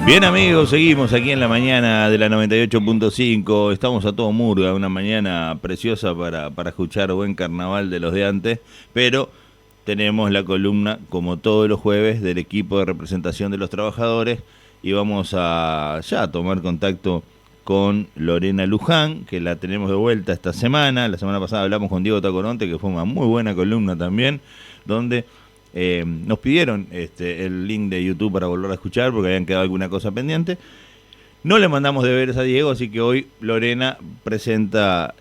Bien amigos, seguimos aquí en la mañana de la 98.5, estamos a todo murga, una mañana preciosa para escuchar buen carnaval de los de antes, pero tenemos la columna, como todos los jueves, del equipo de representación de los trabajadores y vamos a ya tomar contacto con Lorena Luján, que la tenemos de vuelta esta semana. La semana pasada hablamos con Diego Tacoronte, que fue una muy buena columna también, donde nos pidieron el link de YouTube para volver a escuchar porque habían quedado alguna cosa pendiente. No le mandamos deberes a Diego, así que hoy Lorena presenta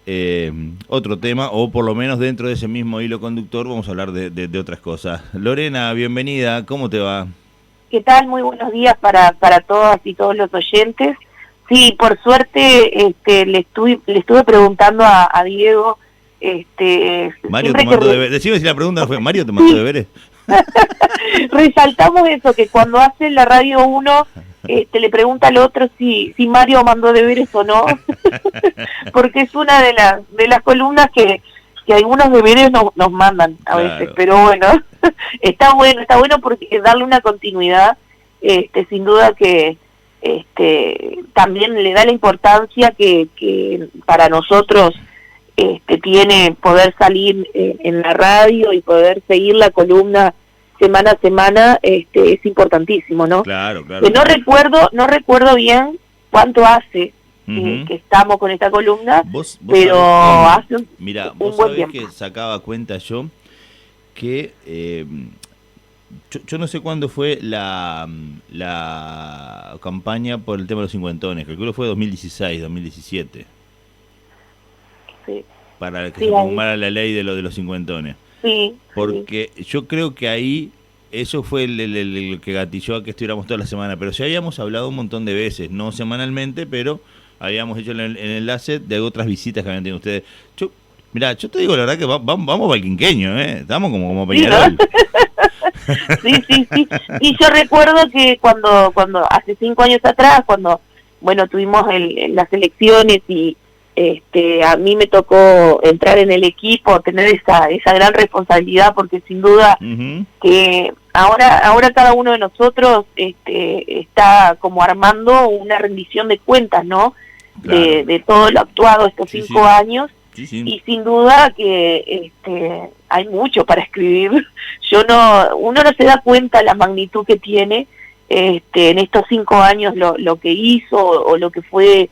otro tema, o por lo menos dentro de ese mismo hilo conductor vamos a hablar de otras cosas. Lorena, bienvenida, ¿cómo te va? ¿Qué tal? Muy buenos días para todas y todos los oyentes. Sí, por suerte le estuve preguntando a Diego. Mario te mandó deberes. Decime si la pregunta no fue, ¿Mario te mandó deberes? Resaltamos eso, que cuando hace la radio uno le pregunta al otro si Mario mandó deberes o no, porque es una de las columnas que algunos deberes nos mandan a veces, pero bueno, está bueno porque darle una continuidad, sin duda que también le da la importancia que para nosotros tiene poder salir en la radio y poder seguir la columna semana a semana, es importantísimo, ¿no? Claro. No recuerdo bien cuánto hace que estamos con esta columna, pero hace un vos buen sabés tiempo. que sacaba cuenta yo que yo no sé cuándo fue la campaña por el tema de los cincuentones, calculo fue 2016, 2017. Sí. Para que se promulgara la ley de los cincuentones. Sí. Porque yo creo que ahí eso fue el que gatilló a que estuviéramos toda la semana, pero ya habíamos hablado un montón de veces, no semanalmente, pero habíamos hecho el enlace de otras visitas que habían tenido ustedes. Yo te digo la verdad que vamos para el quinqueño, estamos como Peñarol. Sí. Y yo recuerdo que cuando hace 5 años atrás, cuando tuvimos las elecciones y a mí me tocó entrar en el equipo, tener esa gran responsabilidad, porque sin duda que ahora cada uno de nosotros está como armando una rendición de cuentas, ¿no? Claro. De todo lo actuado estos 5 años. Sí. Y sin duda que hay mucho para escribir. Uno no se da cuenta la magnitud que tiene en estos 5 años lo que hizo o lo que fue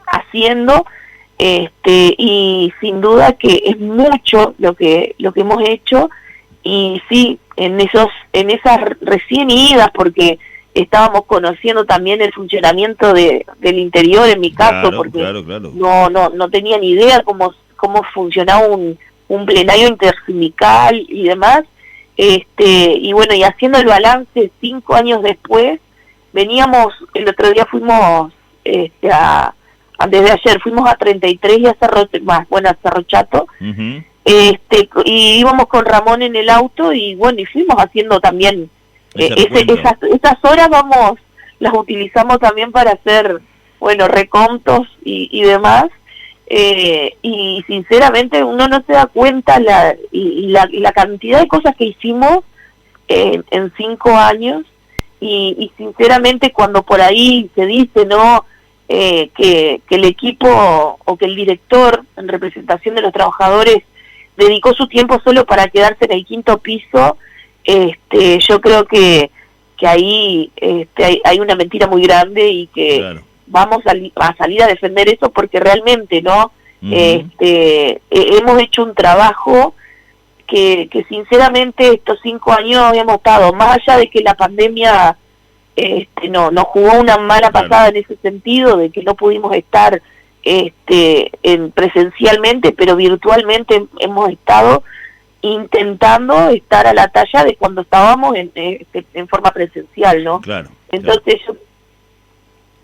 haciendo, y sin duda que es mucho lo que hemos hecho. Y sí, en esas recién idas, porque estábamos conociendo también el funcionamiento del interior, en mi caso, porque no tenía ni idea cómo funcionaba un plenario intersindical y demás, y haciendo el balance 5 años después, el otro día fuimos desde ayer fuimos a 33 y a Cerro Chato, y íbamos con Ramón en el auto y fuimos haciendo también esas horas, las utilizamos también para hacer recontos y demás, y sinceramente uno no se da cuenta la cantidad de cosas que hicimos en 5 años, y sinceramente cuando por ahí se dice que el equipo o que el director en representación de los trabajadores dedicó su tiempo solo para quedarse en el 5º piso, yo creo que ahí hay una mentira muy grande, y que vamos a salir a defender eso, porque realmente hemos hecho un trabajo que sinceramente estos 5 años hemos estado, más allá de que la pandemia nos jugó una mala pasada en ese sentido, de que no pudimos estar presencialmente, pero virtualmente hemos estado intentando estar a la talla de cuando estábamos en forma presencial, ¿no? Claro. Entonces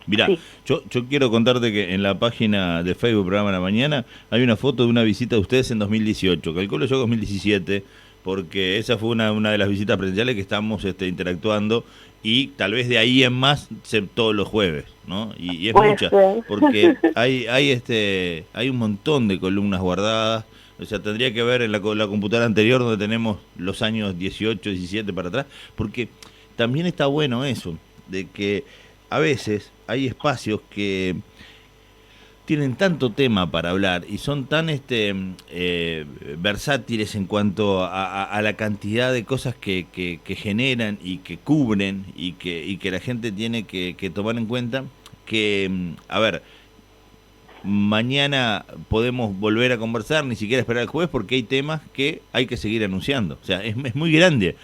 Mirá, yo quiero contarte que en la página de Facebook Programa de la Mañana hay una foto de una visita de ustedes en 2018, calculo yo 2017, porque esa fue una de las visitas presenciales que estamos interactuando, y tal vez de ahí en más todos los jueves, ¿no? Y es mucha, porque hay un montón de columnas guardadas. O sea, tendría que ver en la computadora anterior, donde tenemos los años 18, 17 para atrás, porque también está bueno eso. de que a veces hay espacios que tienen tanto tema para hablar y son tan versátiles en cuanto a la cantidad de cosas que generan y que cubren y que la gente tiene que tomar en cuenta, que, a ver, mañana podemos volver a conversar, ni siquiera esperar el jueves, porque hay temas que hay que seguir anunciando. O sea, es muy grande.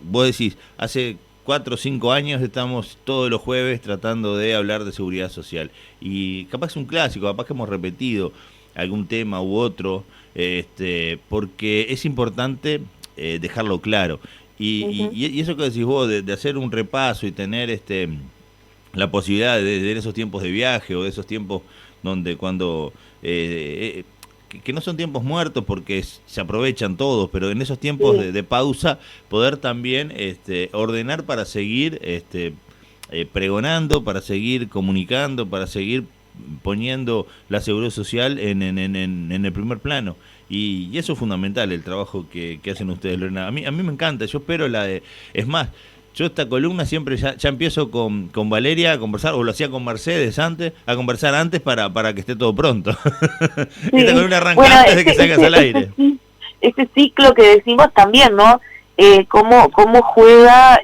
Vos decís, hace 4 o 5 años estamos todos los jueves tratando de hablar de seguridad social. Y capaz es un clásico, capaz que hemos repetido algún tema u otro, porque es importante dejarlo claro. Y eso que decís vos, de hacer un repaso y tener la posibilidad de esos tiempos de viaje o de esos tiempos donde cuando que no son tiempos muertos porque se aprovechan todos, pero en esos tiempos de pausa poder también ordenar para seguir pregonando, para seguir comunicando, para seguir poniendo la seguridad social en el primer plano. Y eso es fundamental, el trabajo que hacen ustedes, Lorena. A mí me encanta, yo espero es más, yo esta columna siempre ya empiezo con Valeria a conversar, o lo hacía con Mercedes antes, a conversar antes para que esté todo pronto. Sí. Esta columna arranca antes de que salgas al aire. Ese ciclo que decimos también, ¿no? Cómo juega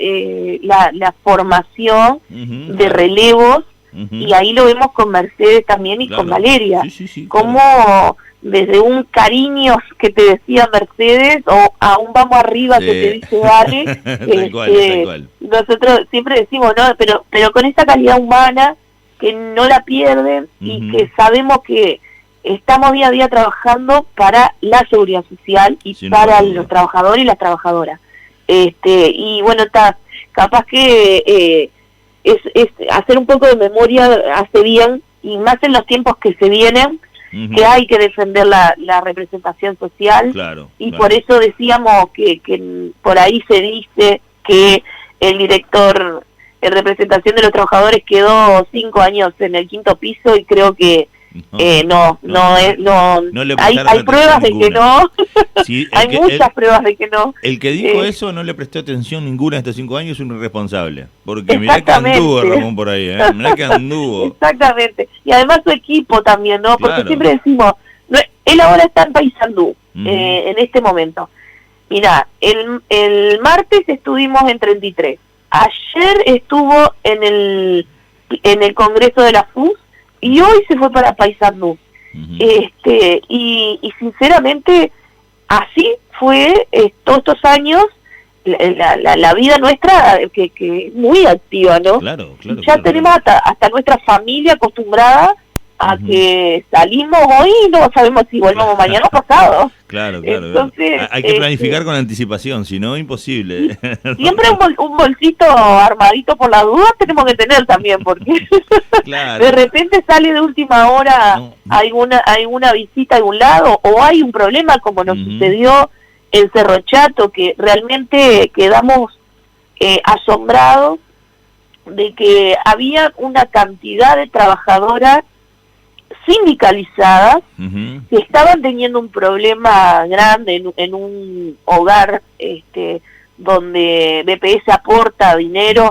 la formación de relevos, y ahí lo vemos con Mercedes también y con Valeria. Sí, cómo desde un cariño que te decía Mercedes o a un vamos arriba que te dice Vale, tal cual. Nosotros siempre decimos, ¿no? Pero con esa calidad humana que no la pierden y que sabemos que estamos día a día trabajando para la seguridad social y para los trabajadores y las trabajadoras. Y bueno, capaz que es hacer un poco de memoria hace bien, y más en los tiempos que se vienen, que hay que defender la representación social, por eso decíamos que por ahí se dice que el director en representación de los trabajadores quedó 5 años en el 5º piso, y creo que no hay pruebas de que no. Sí, hay muchas pruebas de que no. El que dijo eso no le prestó atención ninguna de estos 5 años, es un irresponsable, porque mirá que anduvo Ramón por ahí, mirá que anduvo. Exactamente, y además su equipo también, ¿no? Porque siempre decimos, él ahora está en Paysandú, en este momento. Mirá, el martes estuvimos en 33, ayer estuvo en el Congreso de la FUS, y hoy se fue para Paysandú. Y sinceramente así fue todos estos años la vida nuestra, que es muy activa, ¿no? Ya tenemos hasta nuestra familia acostumbrada a que salimos hoy y no sabemos si volvemos mañana o pasado. Entonces, hay que planificar con anticipación, si no, imposible. Siempre un bolsito armadito por las dudas tenemos que tener también, porque de repente sale de última hora alguna visita a algún lado, o hay un problema como nos sucedió en Cerro Chato, que realmente quedamos asombrados de que había una cantidad de trabajadoras sindicalizadas que estaban teniendo un problema grande en un hogar donde BPS aporta dinero,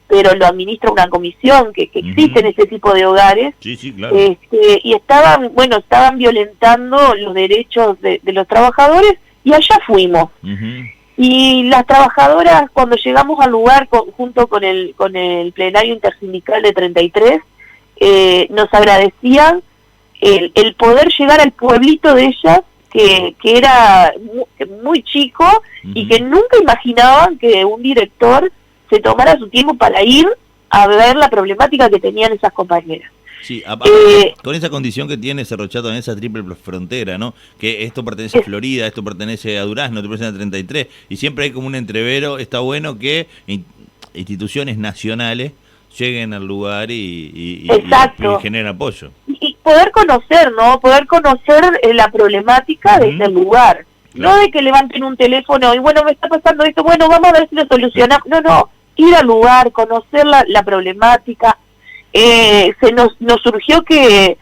pero lo administra una comisión que existe en ese tipo de hogares. Y estaban violentando los derechos de los trabajadores, y allá fuimos. Y las trabajadoras, cuando llegamos al lugar junto con el plenario intersindical de 33, nos agradecían el poder llegar al pueblito de ellas, que era muy chico, y que nunca imaginaban que un director se tomara su tiempo para ir a ver la problemática que tenían esas compañeras. Sí, con esa condición que tiene Cerro Chato en esa triple frontera, ¿no? Que esto pertenece a Florida, esto pertenece a Durazno, esto pertenece a 33, y siempre hay como un entrevero. Está bueno que instituciones nacionales lleguen al lugar y generen apoyo. Y poder conocer, ¿no? Poder conocer la problemática de ese lugar. No de que levanten un teléfono y bueno, me está pasando esto, bueno, vamos a ver si lo solucionamos. No, ir al lugar, conocer la problemática. Nos surgió que,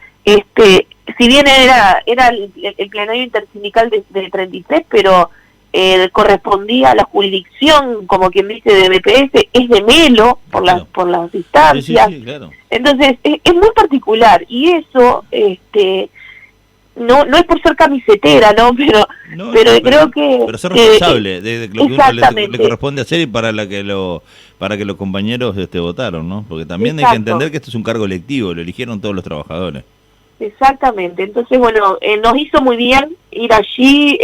si bien era el plenario intersindical de 33, pero correspondía a la jurisdicción, como quien dice, de BPS, es de Melo, por las distancias. Sí, claro. Entonces, es muy particular, y eso, no es por ser camisetera, ¿no? Pero creo que... Pero ser responsable de lo que uno le corresponde hacer y para que los compañeros votaron, ¿no? Porque también hay que entender que esto es un cargo electivo, lo eligieron todos los trabajadores. Exactamente, entonces bueno, nos hizo muy bien ir allí,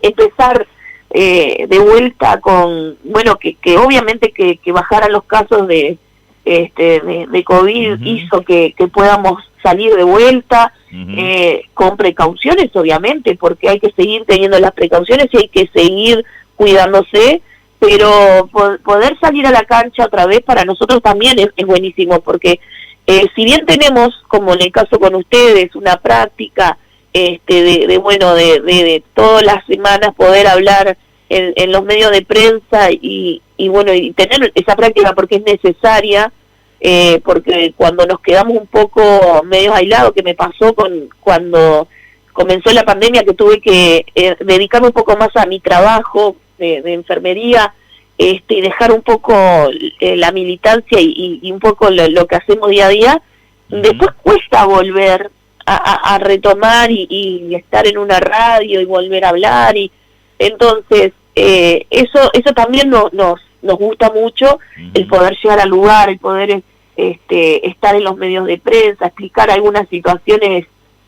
empezar de vuelta con, bueno, que obviamente que bajaran los casos de COVID hizo que podamos salir de vuelta, con precauciones obviamente, porque hay que seguir teniendo las precauciones y hay que seguir cuidándose, pero poder salir a la cancha otra vez para nosotros también es buenísimo, porque si bien tenemos, como en el caso con ustedes, una práctica de todas las semanas poder hablar en los medios de prensa y bueno, y tener esa práctica porque es necesaria, porque cuando nos quedamos un poco medios aislados, que me pasó cuando comenzó la pandemia, que tuve que dedicarme un poco más a mi trabajo de enfermería, y dejar un poco la militancia y un poco lo que hacemos día a día, después cuesta volver a retomar y estar en una radio y volver a hablar, y entonces eso también nos gusta mucho, el poder llegar al lugar, el poder estar en los medios de prensa, explicar algunas situaciones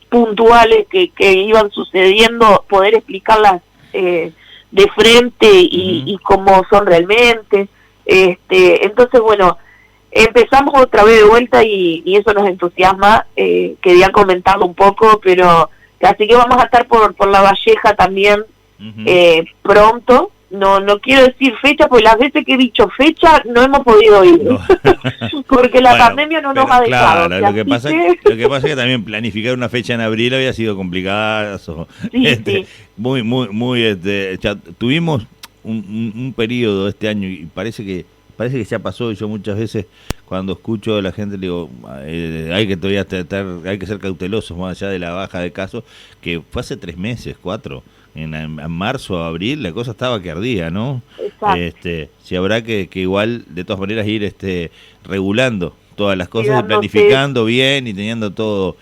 puntuales que iban sucediendo, poder explicarlas de frente y cómo son realmente. Entonces, bueno, empezamos otra vez de vuelta y eso nos entusiasma. Quería comentarlo un poco, pero así que vamos a estar por La Valleja también pronto. No quiero decir fecha, porque las veces que he dicho fecha no hemos podido ir, no. Porque la pandemia no nos ha dejado. Claro, lo que pasa es que también planificar una fecha en abril había sido complicado. Sí. Muy, ya tuvimos un periodo este año y parece que ya pasó, y yo muchas veces cuando escucho a la gente le digo, hay que ser cautelosos más allá de la baja de casos, que fue hace 3 meses, 4. En marzo, abril, la cosa estaba que ardía, ¿no? Exacto. Sí, habrá que igual, de todas maneras, ir regulando todas las cosas y planificando bien y teniendo todo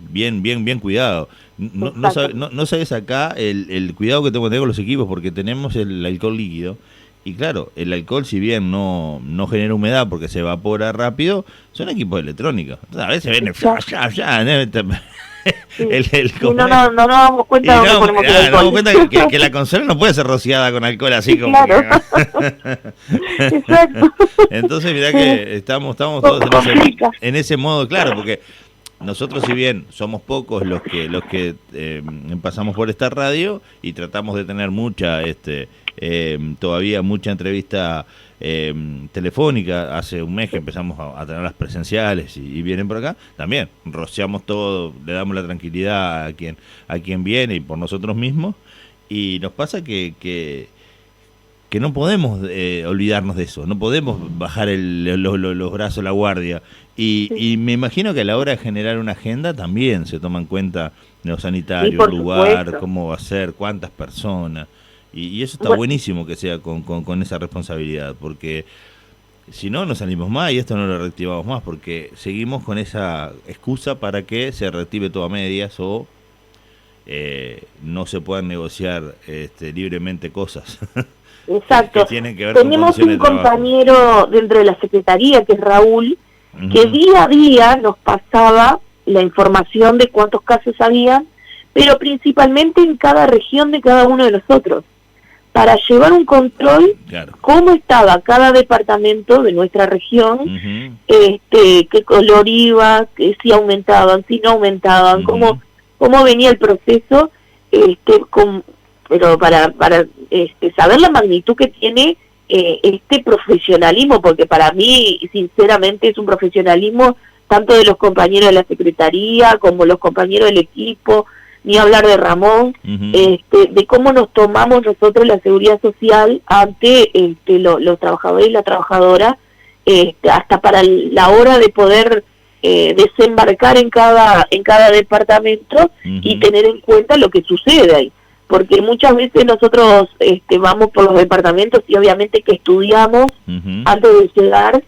bien cuidado. No sabes acá el cuidado que tengo que tener con los equipos, porque tenemos el alcohol líquido. Y claro, el alcohol, si bien no genera humedad porque se evapora rápido, son equipos electrónicos. Entonces, a veces viene Sí. No nos damos cuenta de dónde ponemos el alcohol. Nos damos cuenta que la consola no puede ser rociada con alcohol así como... Claro. Exacto. Entonces mirá que estamos todos en ese modo, claro, porque nosotros, si bien somos pocos los que pasamos por esta radio y tratamos de tener todavía mucha entrevista telefónica, hace un mes que empezamos a tener las presenciales y vienen por acá, también rociamos todo, le damos la tranquilidad a quien viene y por nosotros mismos, y nos pasa que no podemos olvidarnos de eso, no podemos bajar los brazos, la guardia, y me imagino que a la hora de generar una agenda también se toma en cuenta los sanitarios, el lugar, cómo va a ser, cuántas personas. Y eso está buenísimo que sea con esa responsabilidad, porque si no, no salimos más y esto no lo reactivamos más, porque seguimos con esa excusa para que se reactive todo a medias o no se puedan negociar libremente cosas. Exacto. que tienen que ver Tenemos con un compañero dentro de la Secretaría, que es Raúl, que día a día nos pasaba la información de cuántos casos había, pero principalmente en cada región de cada uno de nosotros, para llevar un control, cómo estaba cada departamento de nuestra región, qué color iba, que si aumentaban, si no aumentaban, cómo venía el proceso, pero para saber la magnitud que tiene este profesionalismo, porque para mí, sinceramente, es un profesionalismo tanto de los compañeros de la Secretaría como los compañeros del equipo, ni hablar de Ramón, de cómo nos tomamos nosotros la seguridad social ante los trabajadores y la trabajadora, hasta para la hora de poder desembarcar en cada departamento y tener en cuenta lo que sucede ahí, porque muchas veces nosotros vamos por los departamentos y obviamente que estudiamos antes de llegar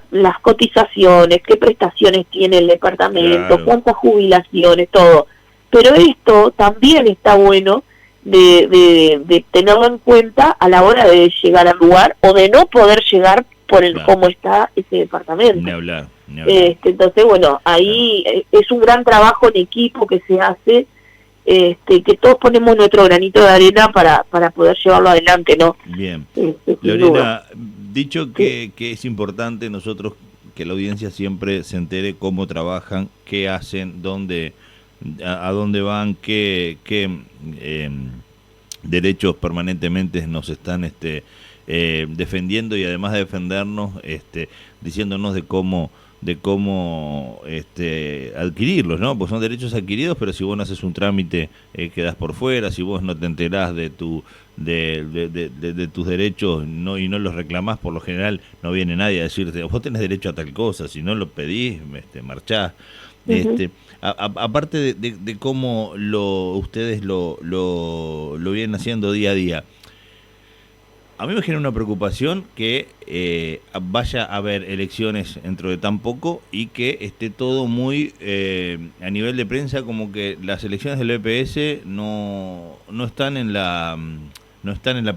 las cotizaciones, qué prestaciones tiene el departamento, cuántas jubilaciones, todo. Pero esto también está bueno de tenerlo en cuenta a la hora de llegar al lugar o de no poder llegar por cómo está ese departamento. Ni hablar. Entonces, bueno, ahí es un gran trabajo en equipo que se hace, que todos ponemos nuestro granito de arena para poder llevarlo adelante, ¿no? Bien. Lorena, dicho que es importante nosotros que la audiencia siempre se entere cómo trabajan, qué hacen, a dónde van, qué derechos permanentemente nos están defendiendo, y además de defendernos, diciéndonos de cómo adquirirlos, ¿no? Pues son derechos adquiridos, pero si vos no haces un trámite quedás por fuera, si vos no te enterás de tus derechos y no los reclamás, por lo general no viene nadie a decirte, vos tenés derecho a tal cosa, si no lo pedís, marchás. Aparte de cómo ustedes lo vienen haciendo día a día, a mí me genera una preocupación que vaya a haber elecciones dentro de tan poco y que esté todo muy a nivel de prensa, como que las elecciones del EPS no están en la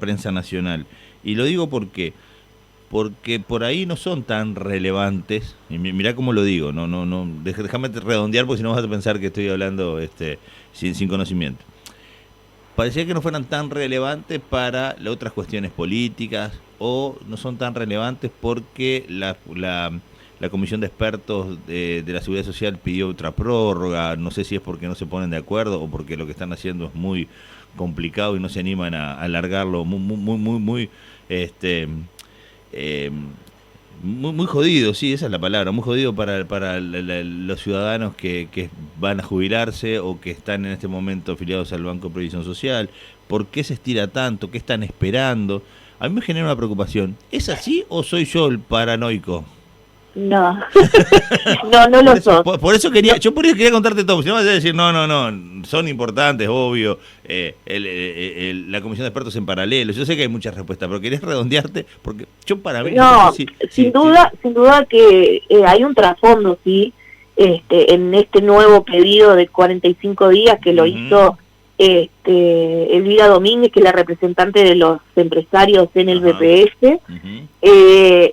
prensa nacional. Y lo digo porque por ahí no son tan relevantes. Y mirá cómo lo digo, déjame redondear, porque si no vas a pensar que estoy hablando sin conocimiento. Parecía que no fueran tan relevantes para otras cuestiones políticas, o no son tan relevantes porque la comisión de expertos de la Seguridad Social pidió otra prórroga. No sé si es porque no se ponen de acuerdo o porque lo que están haciendo es muy complicado y no se animan a alargarlo muy jodido, sí, esa es la palabra, muy jodido para los ciudadanos que van a jubilarse o que están en este momento afiliados al Banco de Previsión Social. ¿Por qué se estira tanto? ¿Qué están esperando? A mí me genera una preocupación. ¿Es así o soy yo el paranoico? No, no lo son. Por eso quería contarte todo, si no vas a decir, no, son importantes, obvio, la comisión de expertos en paralelo. Yo sé que hay muchas respuestas, pero querés redondearte, porque yo para mí... No, sin duda que hay un trasfondo, sí, en este nuevo pedido de 45 días que lo hizo Elvira Domínguez, que es la representante de los empresarios en el BPS,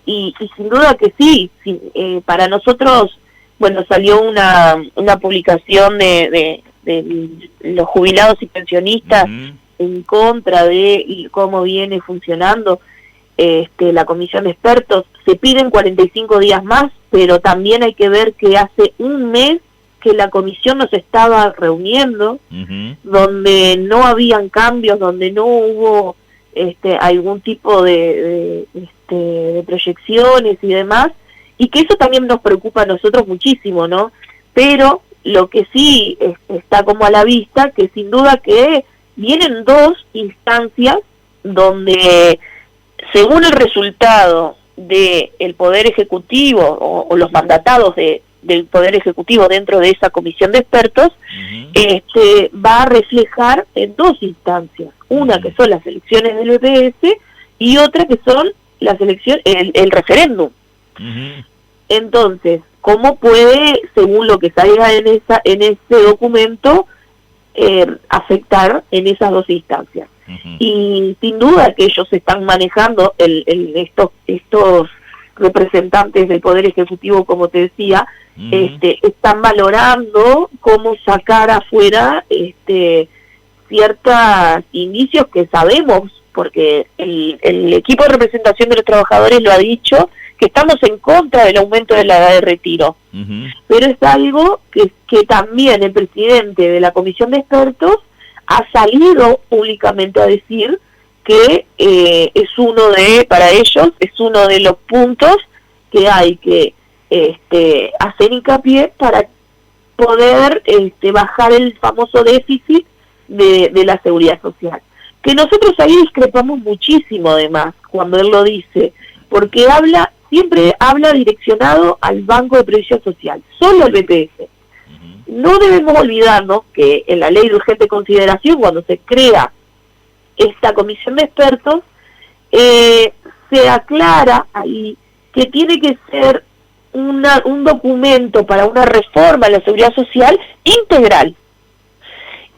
y sin duda que sí, para nosotros, bueno, salió una publicación de los jubilados y pensionistas en contra de cómo viene funcionando la comisión de expertos. Se piden 45 días más, pero también hay que ver que hace un mes que la comisión nos estaba reuniendo, donde no habían cambios, donde no hubo algún tipo de proyecciones y demás, y que eso también nos preocupa a nosotros muchísimo, ¿no? Pero lo que sí está como a la vista, que sin duda que vienen dos instancias donde, según el resultado del Poder Ejecutivo o los mandatados del Poder Ejecutivo dentro de esa comisión de expertos, va a reflejar en dos instancias, una que son las elecciones del BPS y otra que son las elecciones, el referéndum. Entonces, ¿cómo puede, según lo que salga en ese documento, afectar en esas dos instancias? Y sin duda que ellos están manejando estos representantes del Poder Ejecutivo, como te decía, están valorando cómo sacar afuera ciertos indicios que sabemos, porque el equipo de representación de los trabajadores lo ha dicho, que estamos en contra del aumento de la edad de retiro. Pero es algo que también el presidente de la comisión de expertos ha salido públicamente a decir que para ellos es uno de los puntos que hay que hacer hincapié para poder bajar el famoso déficit de la seguridad social. Que nosotros ahí discrepamos muchísimo, además, cuando él lo dice, porque habla siempre habla direccionado al Banco de Previsión Social, solo al BPS. No debemos olvidarnos que en la ley de urgente consideración, cuando se crea esta comisión de expertos, se aclara ahí que tiene que ser un documento para una reforma de la seguridad social integral.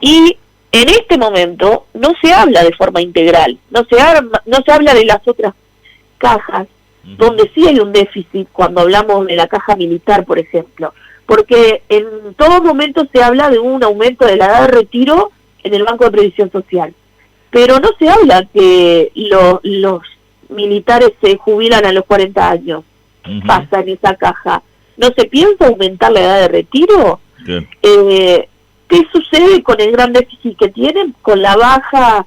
Y en este momento no se habla de forma integral, no se habla de las otras cajas, donde sí hay un déficit cuando hablamos de la caja militar, por ejemplo, porque en todo momento se habla de un aumento de la edad de retiro en el Banco de Previsión Social, pero no se habla que los militares se jubilan a los 40 años. ¿Qué pasa en esa caja? ¿No se piensa aumentar la edad de retiro? ¿Qué sucede con el gran déficit que tienen? Con la baja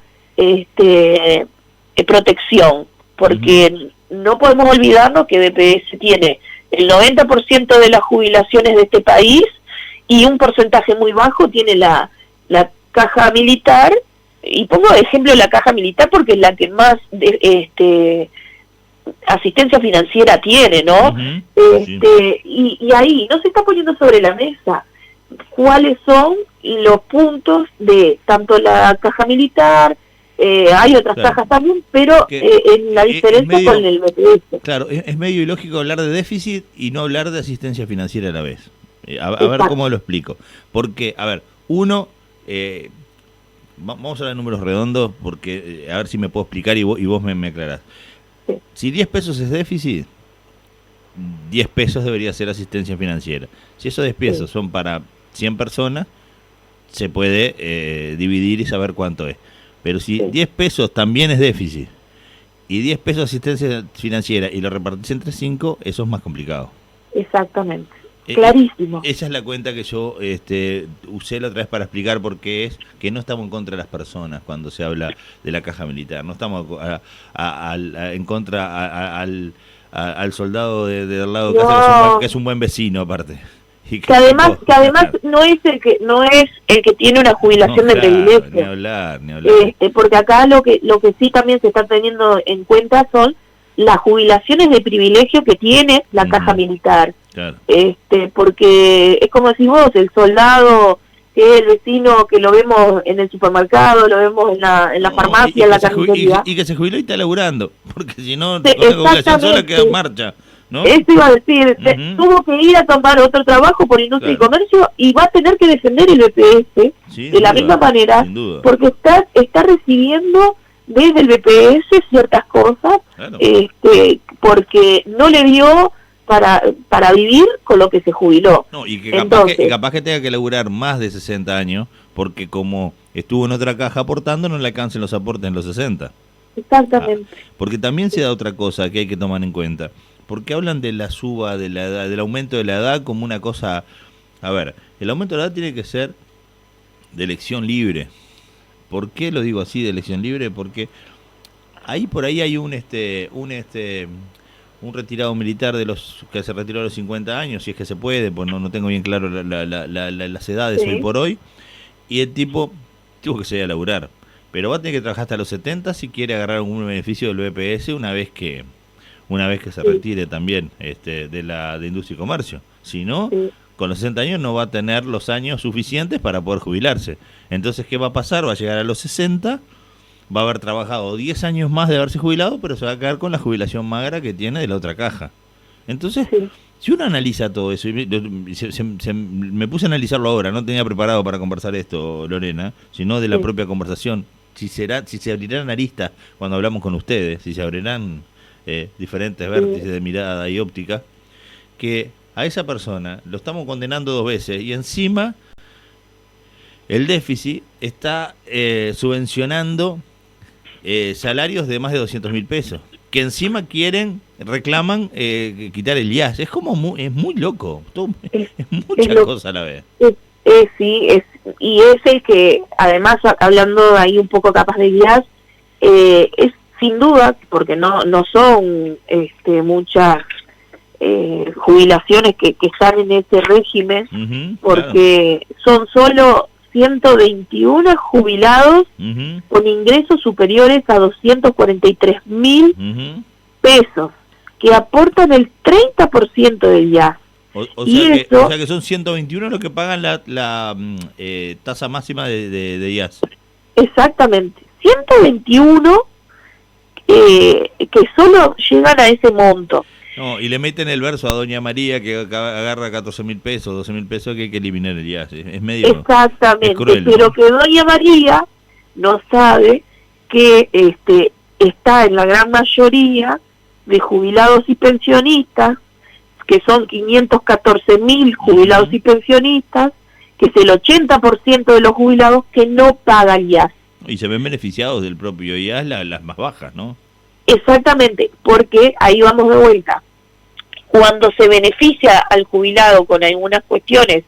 protección, porque no podemos olvidarnos que BPS tiene el 90% de las jubilaciones de este país y un porcentaje muy bajo tiene la caja militar, y pongo de ejemplo la caja militar porque es la que más asistencia financiera tiene, ¿no? Y ahí no se está poniendo sobre la mesa cuáles son los puntos de tanto la caja militar, hay otras cajas también, pero en la diferencia medio, con el BPS. Claro, es medio ilógico hablar de déficit y no hablar de asistencia financiera a la vez. A ver cómo lo explico. Porque, a ver, vamos a hablar de números redondos, porque a ver si me puedo explicar y vos me aclarás. Sí. Si 10 pesos es déficit, 10 pesos debería ser asistencia financiera. Si esos 10 pesos son para 100 personas, se puede dividir y saber cuánto es. Pero si 10 pesos también es déficit y 10 pesos asistencia financiera y lo repartís entre 5, eso es más complicado. Exactamente. Clarísimo. Esa es la cuenta que yo usé la otra vez para explicar por qué es que no estamos en contra de las personas cuando se habla de la caja militar. No estamos en contra al soldado del lado que es un buen vecino aparte. Que además no es el que tiene una jubilación de privilegio. Ni hablar. Porque acá lo que sí también se está teniendo en cuenta son las jubilaciones de privilegio que tiene la caja militar. Claro. Porque es como decís vos, el soldado que es el vecino que lo vemos en el supermercado, lo vemos en la farmacia, en la carnicería. Y que se jubiló y está laburando, porque si no, con la jubilación sola queda en marcha, ¿no? Eso iba a decir, tuvo que ir a tomar otro trabajo por industria y comercio y va a tener que defender el BPS de la misma manera, porque está recibiendo desde el BPS ciertas cosas, porque no le dio para vivir con lo que se jubiló. No, y que capaz que tenga que laburar más de 60 años, porque como estuvo en otra caja aportando, no le alcancen los aportes en los 60. Exactamente. Porque también se da otra cosa que hay que tomar en cuenta. Porque hablan de la suba de la edad, del aumento de la edad como una cosa... A ver, el aumento de la edad tiene que ser de elección libre. ¿Por qué lo digo así, de elección libre? Porque por ahí hay un retirado militar de los que se retiró a los 50 años, si es que se puede, pues no tengo bien claro las edades hoy por hoy, y el tipo tuvo que salir a laburar, pero va a tener que trabajar hasta los 70 si quiere agarrar algún beneficio del BPS una vez que se retire también de industria y comercio. Si no, con los 60 años no va a tener los años suficientes para poder jubilarse. Entonces, ¿qué va a pasar? Va a llegar a los 60, va a haber trabajado 10 años más de haberse jubilado, pero se va a quedar con la jubilación magra que tiene de la otra caja. Entonces, si uno analiza todo eso, y me puse a analizarlo ahora, no tenía preparado para conversar esto, Lorena, sino de la propia conversación, si se abrirán aristas cuando hablamos con ustedes, si se abrirán diferentes vértices de mirada y óptica, que a esa persona lo estamos condenando 2 veces y encima el déficit está subvencionando salarios de más de 200.000 pesos, que encima reclaman quitar el IAS. Es como es muy loco, es mucha cosa a la vez. Sí, y es el que, además, hablando ahí un poco capaz de IAS, es sin duda, porque no son muchas jubilaciones que están en ese régimen, porque son solo 121 jubilados con ingresos superiores a 243.000 pesos, que aportan el 30% del IAS. O y sea eso, o sea que son 121 los que pagan la tasa máxima de IAS. exactamente, 121 que solo llegan a ese monto. No, y le meten el verso a Doña María que agarra 14.000 pesos, 12.000 pesos, que hay que eliminar el IAS. Es medio... Exactamente, es cruel, pero ¿no? que Doña María no sabe que está en la gran mayoría de jubilados y pensionistas, que son 514.000 jubilados y pensionistas, que es el 80% de los jubilados que no pagan IAS. Y se ven beneficiados del propio IAS las más bajas, ¿no? Exactamente, porque ahí vamos de vuelta. Cuando se beneficia al jubilado con algunas cuestiones,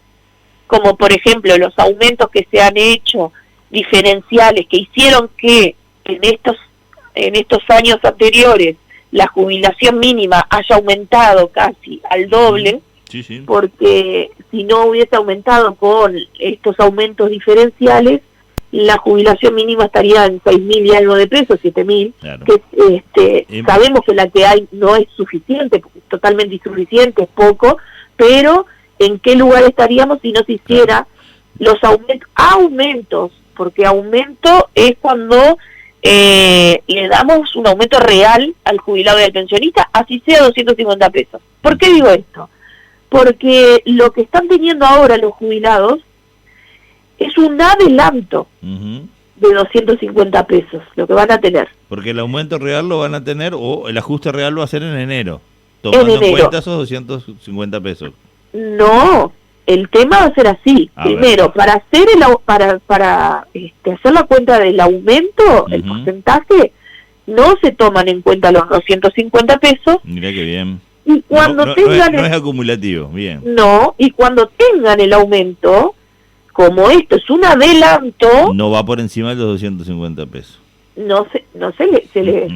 como por ejemplo los aumentos que se han hecho diferenciales, que hicieron que en estos años anteriores la jubilación mínima haya aumentado casi al doble, Sí, sí. porque si no hubiese aumentado con estos aumentos diferenciales, la jubilación mínima estaría en 6.000 y algo de pesos, 7.000, Claro. que sabemos que la que hay no es suficiente, porque es totalmente insuficiente, es poco, pero ¿en qué lugar estaríamos si no se hiciera los aumentos? Porque aumento es cuando le damos un aumento real al jubilado y al pensionista, así sea 250 pesos. ¿Por qué digo esto? Porque lo que están teniendo ahora los jubilados es un adelanto de 250 pesos, lo que van a tener. Porque el aumento real lo van a tener, o el ajuste real va a ser en enero, tomando en cuenta esos 250 pesos. No, el tema va a ser así. Primero, para hacer hacer la cuenta del aumento, el porcentaje, no se toman en cuenta los 250 pesos. Mirá qué bien. Y cuando tengan no es acumulativo, bien. No, y cuando tengan el aumento, como esto es un adelanto, no va por encima de los 250 pesos.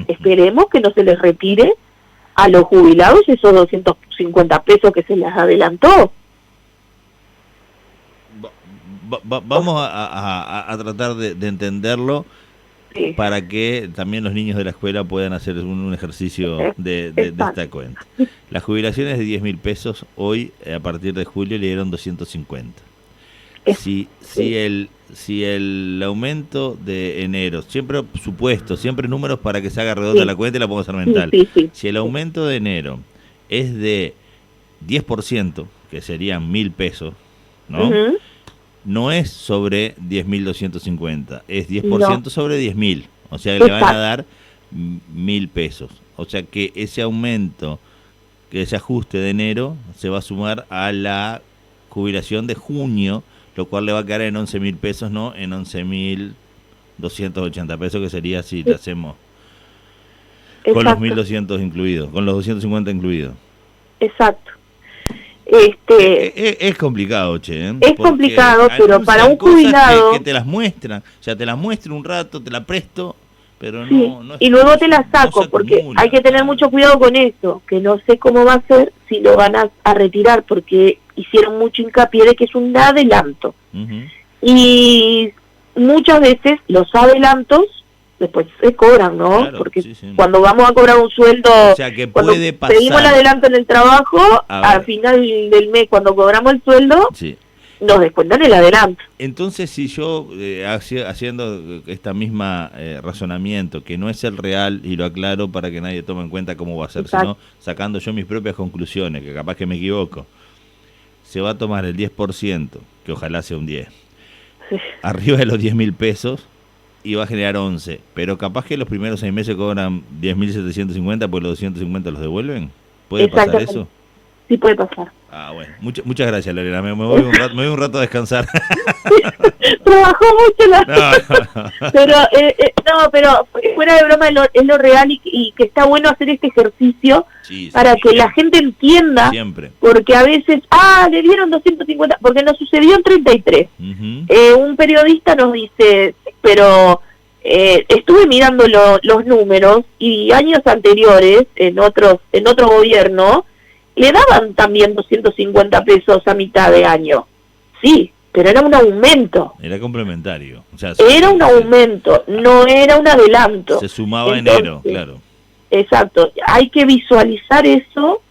Esperemos que no se les retire a los jubilados esos 250 pesos que se les adelantó. Vamos a tratar de entenderlo, sí, para que también los niños de la escuela puedan hacer un ejercicio de esta cuenta. Las jubilaciones de 10.000 pesos hoy, a partir de julio, le dieron 250. Si el aumento de enero, siempre supuestos, siempre números para que se haga redonda la cuenta y la podemos hacer mental. Si el aumento de enero es de 10%, que serían 1.000 pesos, ¿no? No es sobre 10.250, es 10% sobre 10.000. O sea, le van a dar 1.000 pesos. O sea que ese aumento, que ese ajuste de enero, se va a sumar a la jubilación de junio, lo cual le va a quedar en 11.000 pesos, no en 11.280 pesos, que sería si le hacemos con los 1.200 incluidos, con los 250 incluidos. Exacto. Es complicado, che. Es complicado, pero para un jubilado que te las muestran, o sea, te las muestro un rato, te la presto, pero no y luego te la saco, porque hay que tener mucho cuidado con eso, que no sé cómo va a ser si lo van a retirar, porque hicieron mucho hincapié de que es un adelanto. Y muchas veces los adelantos después se cobran, ¿no? Claro, porque cuando vamos a cobrar un sueldo, o sea, que cuando puede pasar, pedimos el adelanto en el trabajo, al final del mes, cuando cobramos el sueldo, nos descuentan el adelanto. Entonces, si yo, haciendo esta misma razonamiento, que no es el real, y lo aclaro para que nadie tome en cuenta cómo va a ser, sino sacando yo mis propias conclusiones, que capaz que me equivoco, se va a tomar el 10%, que ojalá sea un 10%, arriba de los 10.000 pesos, y va a generar 11, pero capaz que los primeros 6 meses cobran 10.750, pues los 250 los devuelven. ¿Puede pasar eso? Sí, puede pasar. Ah, bueno, muchas gracias, Lorena. Me voy un rato a descansar. Trabajó mucho pero fuera de broma es lo real, y que está bueno hacer este ejercicio para que la gente entienda, porque a veces, le dieron 250, porque nos sucedió en 33. Un periodista nos dice, pero estuve mirando los números, y años anteriores, en otro gobierno, le daban también 250 pesos a mitad de año. Sí, pero era un aumento. Era complementario. O sea, era un aumento, no era un adelanto. Se sumaba enero, claro. exacto, hay que visualizar eso,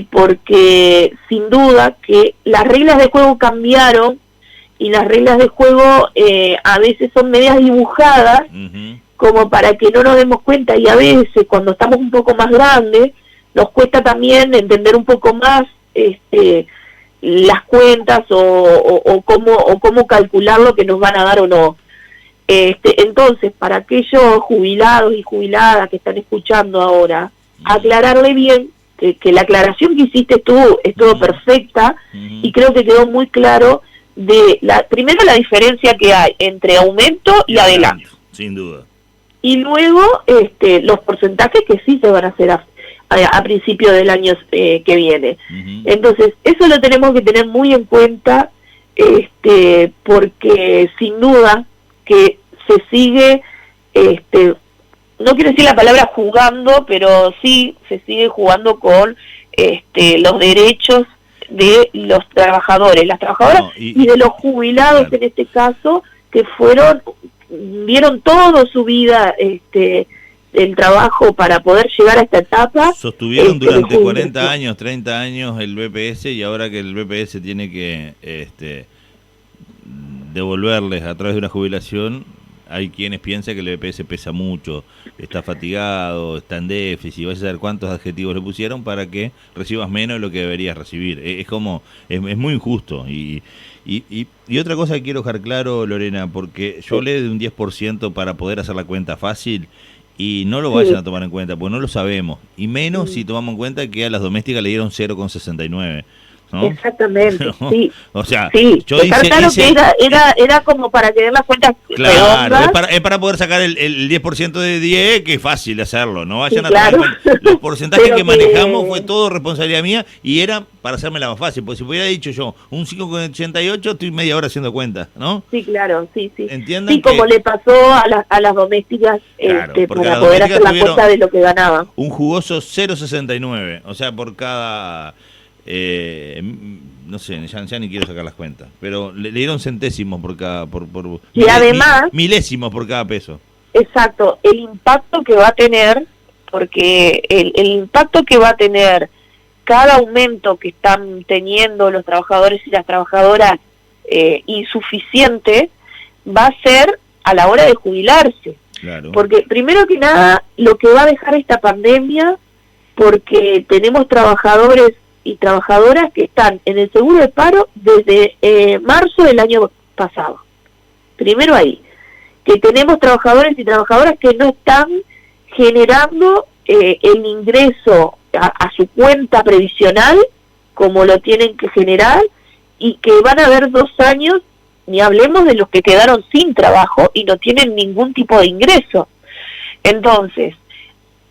porque sin duda que las reglas de juego cambiaron y las reglas de juego a veces son medias dibujadas como para que no nos demos cuenta, y a veces cuando estamos un poco más grandes nos cuesta también entender un poco más las cuentas o cómo calcular lo que nos van a dar o no. Entonces, para aquellos jubilados y jubiladas que están escuchando ahora, aclararle bien que la aclaración que hiciste tú estuvo perfecta, y creo que quedó muy claro primero la diferencia que hay entre aumento y adelanto. Sin duda. Y luego los porcentajes que sí se van a hacer a principio del año que viene. Entonces, eso lo tenemos que tener muy en cuenta, porque sin duda que se sigue, no quiero decir la palabra jugando, pero sí se sigue jugando con los derechos de los trabajadores, las trabajadoras y de los jubilados, claro, en este caso, que dieron toda su vida el trabajo para poder llegar a esta etapa. Sostuvieron durante 40 años, 30 años el BPS, y ahora que el BPS tiene que devolverles a través de una jubilación, hay quienes piensan que el BPS pesa mucho, está fatigado, está en déficit, vas a saber cuántos adjetivos le pusieron para que recibas menos de lo que deberías recibir. Es muy injusto. Y otra cosa que quiero dejar claro, Lorena, porque yo hablé de un 10% para poder hacer la cuenta fácil, y no lo vayan a tomar en cuenta, porque no lo sabemos, y menos si tomamos en cuenta que a las domésticas le dieron 0,69. ¿No? Exactamente, ¿no? Sí. O sea, sí, yo hice, que era como para tener las cuentas redondas. Es para poder sacar el 10% de 10, que es fácil hacerlo, no vayan sí, claro, a tomar. Los porcentajes que manejamos fue todo responsabilidad mía, y era para hacérmela más fácil, porque si hubiera dicho yo un 5,88, estoy media hora haciendo cuenta, ¿no? Sí, claro, sí. ¿Entiendan? Sí, como le pasó a las domésticas, claro, para poder hacer la cuenta de lo que ganaban. Un jugoso 0,69, o sea, por cada... no sé, ya ni quiero sacar las cuentas, pero le dieron centésimos por cada, y además milésimos por cada peso. Exacto, el impacto que va a tener, porque el impacto que va a tener cada aumento que están teniendo los trabajadores y las trabajadoras insuficiente, va a ser a la hora de jubilarse. Claro. Porque primero que nada, lo que va a dejar esta pandemia, porque tenemos trabajadores y trabajadoras que están en el seguro de paro desde marzo del año pasado. Primero ahí, que tenemos trabajadores y trabajadoras que no están generando el ingreso a su cuenta previsional como lo tienen que generar, y que van a haber 2 años, ni hablemos de los que quedaron sin trabajo y no tienen ningún tipo de ingreso. Entonces,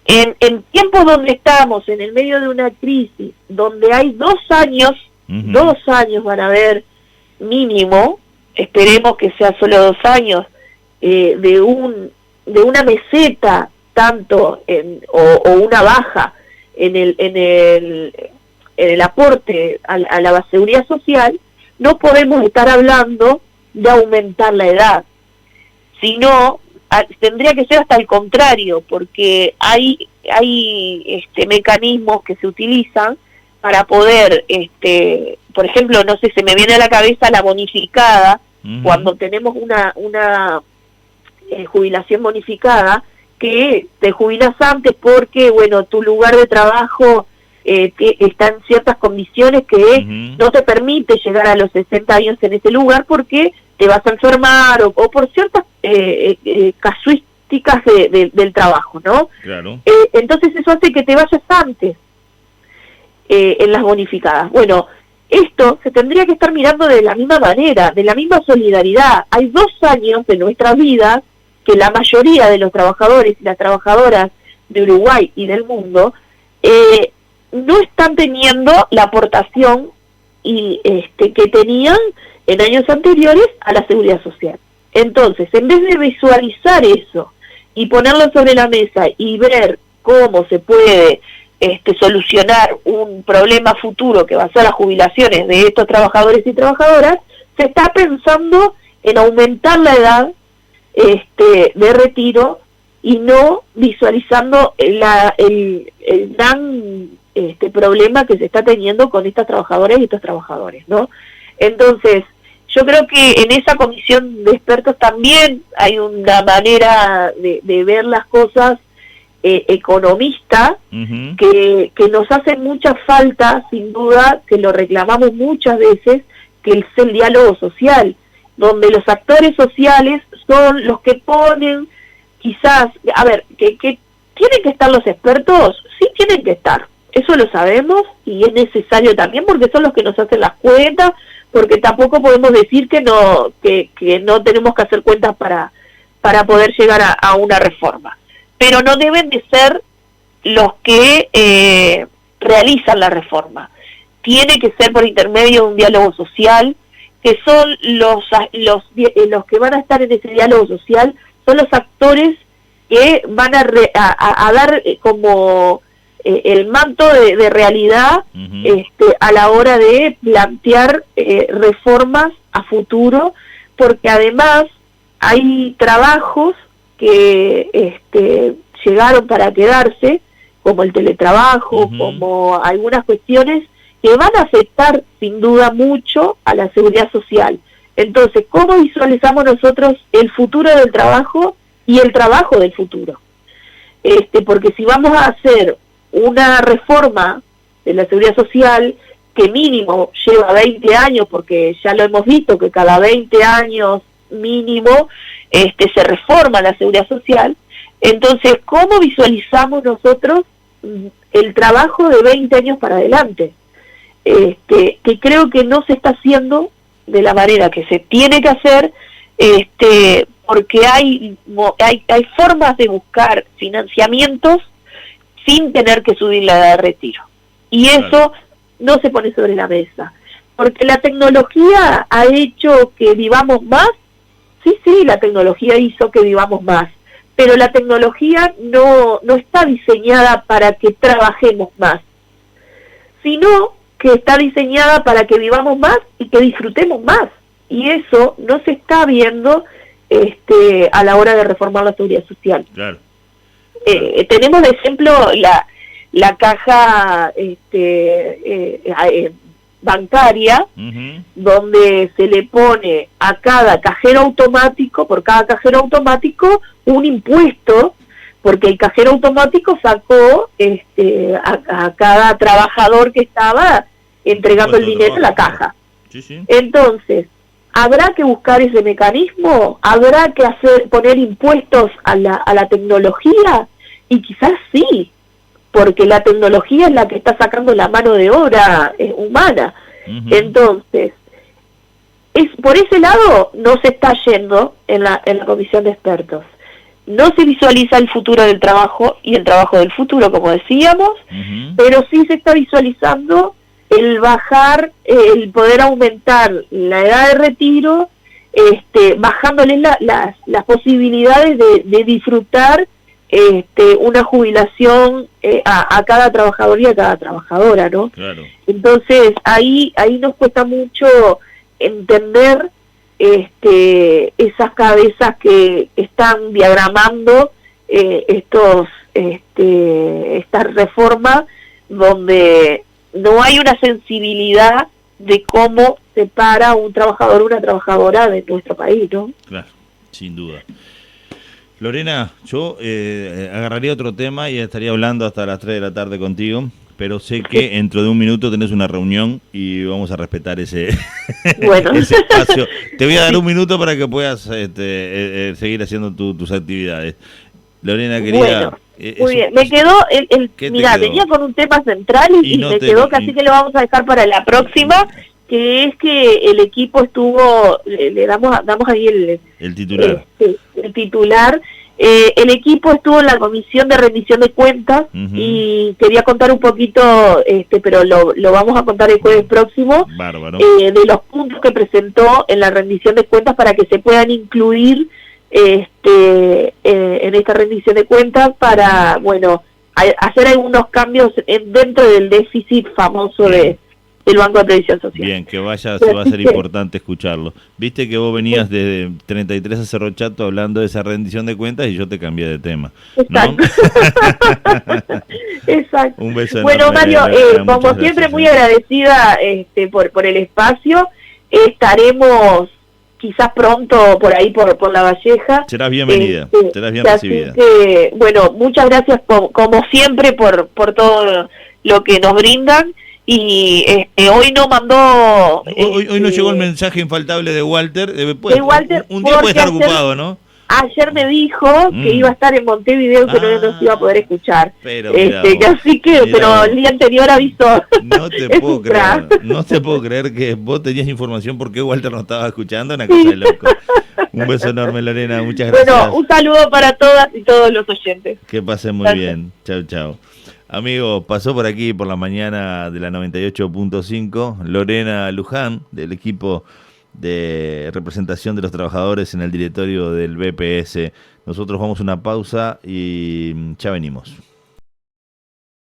en tiempos donde estamos en el medio de una crisis, donde hay 2 años, 2 años van a haber mínimo, esperemos que sea solo 2 años, de una meseta tanto o una baja en el aporte a la seguridad social, no podemos estar hablando de aumentar la edad, sino tendría que ser hasta el contrario, porque hay mecanismos que se utilizan para poder, por ejemplo, no sé, se me viene a la cabeza la bonificada, cuando tenemos una jubilación bonificada, que te jubilas antes porque, bueno, tu lugar de trabajo está en ciertas condiciones que no te permite llegar a los 60 años en ese lugar porque te vas a enfermar o por ciertas casuísticas del trabajo, ¿no? Claro. Entonces eso hace que te vayas antes en las bonificadas. Bueno, esto se tendría que estar mirando de la misma manera, de la misma solidaridad. Hay 2 años de nuestras vidas que la mayoría de los trabajadores y las trabajadoras de Uruguay y del mundo no están teniendo la aportación que tenían en años anteriores a la seguridad social. Entonces, en vez de visualizar eso y ponerlo sobre la mesa y ver cómo se puede solucionar un problema futuro que va a ser las jubilaciones de estos trabajadores y trabajadoras, se está pensando en aumentar la edad de retiro y no visualizando el gran problema que se está teniendo con estas trabajadoras y estos trabajadores, ¿no? Entonces, yo creo que en esa comisión de expertos también hay una manera de ver las cosas economista, que nos hace mucha falta, sin duda, que lo reclamamos muchas veces, que es el diálogo social, donde los actores sociales son los que ponen, quizás, a ver, que tienen que estar los expertos, sí tienen que estar, eso lo sabemos y es necesario también porque son los que nos hacen las cuentas, porque tampoco podemos decir que no tenemos que hacer cuentas para poder llegar a una reforma, pero no deben de ser los que realizan la reforma, tiene que ser por intermedio de un diálogo social, que son los que van a estar en ese diálogo social, son los actores que van a dar como el manto de realidad a la hora de plantear reformas a futuro, porque además hay trabajos que llegaron para quedarse, como el teletrabajo, como algunas cuestiones que van a afectar sin duda mucho a la seguridad social. Entonces, ¿cómo visualizamos nosotros el futuro del trabajo y el trabajo del futuro? Porque si vamos a hacer una reforma de la seguridad social que mínimo lleva 20 años, porque ya lo hemos visto que cada 20 años mínimo se reforma la seguridad social, entonces, ¿cómo visualizamos nosotros el trabajo de 20 años para adelante? Que creo que no se está haciendo de la manera que se tiene que hacer, porque hay formas de buscar financiamientos sin tener que subir la edad de retiro. Y eso no se pone sobre la mesa. Porque la tecnología ha hecho que vivamos más. Sí, la tecnología hizo que vivamos más. Pero la tecnología no está diseñada para que trabajemos más, sino que está diseñada para que vivamos más y que disfrutemos más. Y eso no se está viendo a la hora de reformar la seguridad social. Claro. Tenemos de ejemplo la caja bancaria, donde se le pone a cada cajero automático, por cada cajero automático, un impuesto, porque el cajero automático sacó a cada trabajador que estaba entregando el dinero a la caja. Entonces, ¿habrá que buscar ese mecanismo? ¿Habrá que poner impuestos a la tecnología? Y quizás sí, porque la tecnología es la que está sacando la mano de obra humana. Entonces, por ese lado no se está yendo en la comisión de expertos. No se visualiza el futuro del trabajo y el trabajo del futuro, como decíamos, pero sí se está visualizando el bajar, el poder aumentar la edad de retiro, bajándole las posibilidades de disfrutar una jubilación a cada trabajador y a cada trabajadora, ¿no? Claro. Entonces ahí nos cuesta mucho entender esas cabezas que están diagramando estas reformas, donde no hay una sensibilidad de cómo se para un trabajador o una trabajadora de nuestro país, ¿no? Claro, sin duda. Lorena, yo agarraría otro tema y estaría hablando hasta las 3 de la tarde contigo, pero sé que dentro de un minuto tenés una reunión y vamos a respetar ese espacio. Te voy a dar un minuto para que puedas seguir haciendo tus actividades. Lorena, quería... Bueno, muy bien, me quedó, mirá, venía con un tema central y me quedó casi que lo vamos a dejar para la próxima, que es que el equipo estuvo, le damos ahí el titular. El titular. El equipo estuvo en la comisión de rendición de cuentas y quería contar un poquito, pero lo vamos a contar el jueves próximo, de los puntos que presentó en la rendición de cuentas para que se puedan incluir en esta rendición de cuentas para, bueno, hacer algunos cambios dentro del déficit famoso de del Banco de Previsión Social. Bien, que vaya, se va a ser importante escucharlo. Viste que vos venías de 33 a Cerro Chato hablando de esa rendición de cuentas y yo te cambié de tema, ¿no? Exacto. Exacto. Un beso bueno, enorme, Mario, como siempre, muy agradecida por el espacio. Estaremos quizás pronto por ahí, por La Valleja. Serás bienvenida, serás bien recibida. Así que, bueno, muchas gracias como siempre por todo lo que nos brindan. Y hoy no mandó... Hoy no llegó el mensaje infaltable de Walter. De Walter, un día puede estar ocupado, ¿no? Ayer me dijo que iba a estar en Montevideo, que no nos iba a poder escuchar. Pero así que, pero el día anterior avisó. No te puedo creer, no te puedo creer que vos tenías información porque Walter no estaba escuchando, una cosa de loco. Un beso enorme, Lorena, muchas gracias. Bueno, un saludo para todas y todos los oyentes. Que pasen muy bien. Chau, chau. Amigos, pasó por aquí por la mañana de la 98.5 Lorena Luján, del equipo de representación de los trabajadores en el directorio del BPS. Nosotros vamos a una pausa y ya venimos.